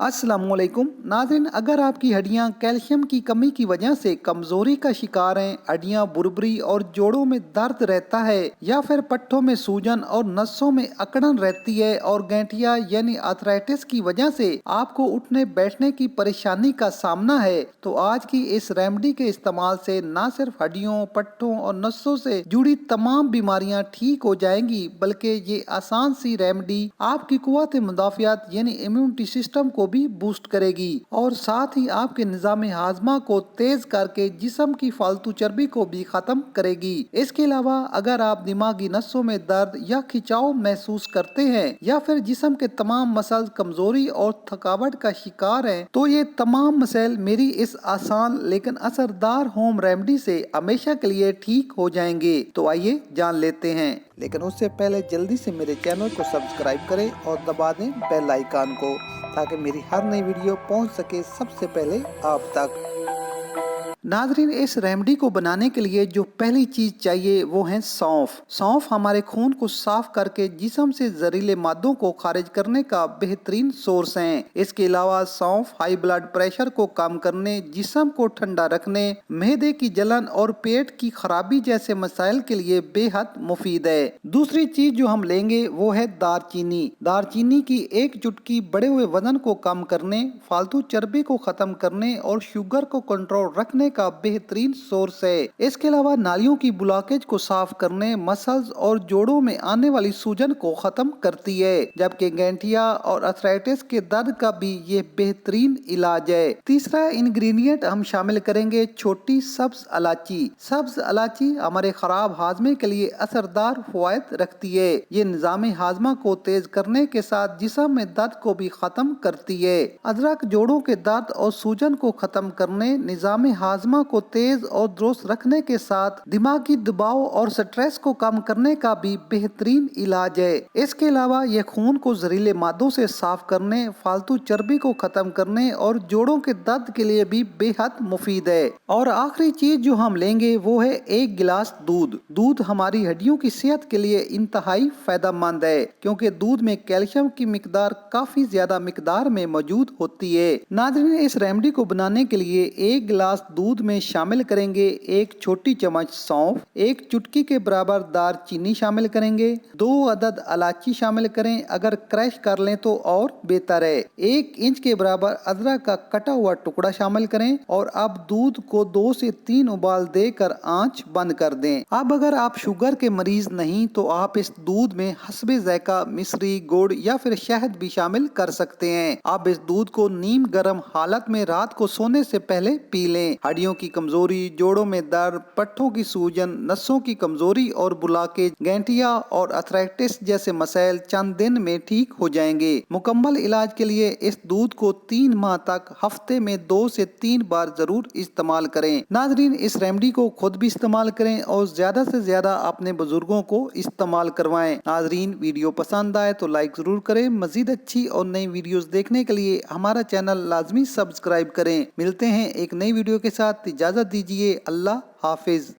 अस्सलामुअलैकुम नाज़रीन, अगर आपकी हड्डियां कैल्शियम की कमी की वजह से कमजोरी का शिकार हैं, हड्डियां बुरबरी और जोड़ों में दर्द रहता है, या फिर पट्टों में सूजन और नसों में अकड़न रहती है और गैंठिया यानी आर्थराइटिस की वजह से आपको उठने बैठने की परेशानी का सामना है, तो आज की इस रेमेडी के इस्तेमाल से न सिर्फ हड्डियों, पट्टों और नसों से जुड़ी तमाम बीमारियां ठीक हो जाएंगी, बल्कि ये आसान सी रेमेडी आपकी कुव्वत मुदाफियत यानी इम्यूनिटी सिस्टम को भी बूस्ट करेगी और साथ ही आपके निजाम हाजमा को तेज करके जिस्म की फालतू चर्बी को भी खत्म करेगी। इसके अलावा अगर आप दिमागी नसों में दर्द या खिंचाव महसूस करते हैं या फिर जिस्म के तमाम मसल कमजोरी और थकावट का शिकार हैं, तो ये तमाम मसाइल मेरी इस आसान लेकिन असरदार होम रेमेडी से हमेशा के लिए ठीक हो जाएंगे। तो आइए जान लेते हैं, लेकिन उससे पहले जल्दी से मेरे चैनल को सब्सक्राइब करें और दबा दें बेल आइकन को, ताकि मेरी हर नई वीडियो पहुंच सके सबसे पहले आप तक। नाजरीन, इस रेमेडी को बनाने के लिए जो पहली चीज चाहिए वो है सौंफ। सौंफ हमारे खून को साफ करके जिस्म से जहरीले मादों को खारिज करने का बेहतरीन सोर्स है। इसके अलावा सौंफ हाई ब्लड प्रेशर को कम करने, जिस्म को ठंडा रखने, मैदे की जलन और पेट की खराबी जैसे मसाइल के लिए बेहद मुफीद है। दूसरी चीज जो हम लेंगे वो है दारचीनी। दारचीनी की एक चुटकी बढ़े हुए वजन को कम करने, फालतू चर्बी को खत्म करने और शुगर को कंट्रोल रखने का बेहतरीन सोर्स है। इसके अलावा नालियों की ब्लॉकेज को साफ करने, मसल्स और जोड़ों में आने वाली सूजन को खत्म करती है, जबकि गैंठिया और अर्थराइटिस के दर्द का भी ये बेहतरीन इलाज है। तीसरा इंग्रेडिएंट हम शामिल करेंगे छोटी सब्ज इलायची। सब्ज इलायची हमारे खराब हाजमे के लिए असरदार फवायद रखती है। ये निजाम हाजमा को तेज करने के साथ जिस्म में दर्द को भी खत्म करती है। अदरक जोड़ों के दर्द और सूजन को खत्म करने, निजाम हाजमा को तेज और दुरुस्त रखने के साथ दिमागी दबाव और स्ट्रेस को कम करने का भी बेहतरीन इलाज है। इसके अलावा ये खून को जहरीले मादों से साफ करने, फालतू चर्बी को खत्म करने और जोड़ों के दर्द के लिए भी बेहद मुफीद है। और आखिरी चीज जो हम लेंगे वो है 1 गिलास दूध। दूध हमारी हड्डियों की सेहत के लिए इंतहाई फायदेमंद है, क्योंकि दूध में कैल्शियम की मिकदार काफी ज्यादा मिकदार में मौजूद होती है। नाज़रीन, इस रेमेडी को बनाने के लिए 1 गिलास दूध में शामिल करेंगे 1 छोटी चम्मच सौंफ, 1 चुटकी के बराबर दारचीनी शामिल करेंगे, 2 अदद इलायची शामिल करें, अगर क्रश कर लें तो और बेहतर है। 1 इंच के बराबर अदरक का कटा हुआ टुकड़ा शामिल करें और अब दूध को 2 से 3 उबाल देकर आंच बंद कर दें। अब अगर आप शुगर के मरीज नहीं तो आप इस दूध में हस्बे जायका मिश्री, गुड़ या फिर शहद भी शामिल कर सकते हैं। आप इस दूध को नीम गर्म हालत में रात को सोने से पहले पी लें। हड्डियों की कमजोरी, जोड़ों में दर्द, पट्टों की सूजन, नसों की कमजोरी और ब्लॉकेज, गैंठिया और अर्थराइटिस जैसे मसाइल चंद दिन में ठीक हो जाएंगे। मुकम्मल इलाज के लिए इस दूध को 3 माह तक हफ्ते में 2 से 3 बार जरूर इस्तेमाल करें। नाजरीन, इस रेमेडी को खुद भी इस्तेमाल करें और ज्यादा से ज्यादा अपने बुजुर्गों को इस्तेमाल करवाएं। नाजरीन, वीडियो पसंद आए तो लाइक जरूर करें। मजीद अच्छी और नई वीडियोस देखने के लिए हमारा चैनल लाजमी सब्सक्राइब करें। मिलते हैं एक नई वीडियो के साथ, इजाजत दीजिए। अल्लाह हाफिज।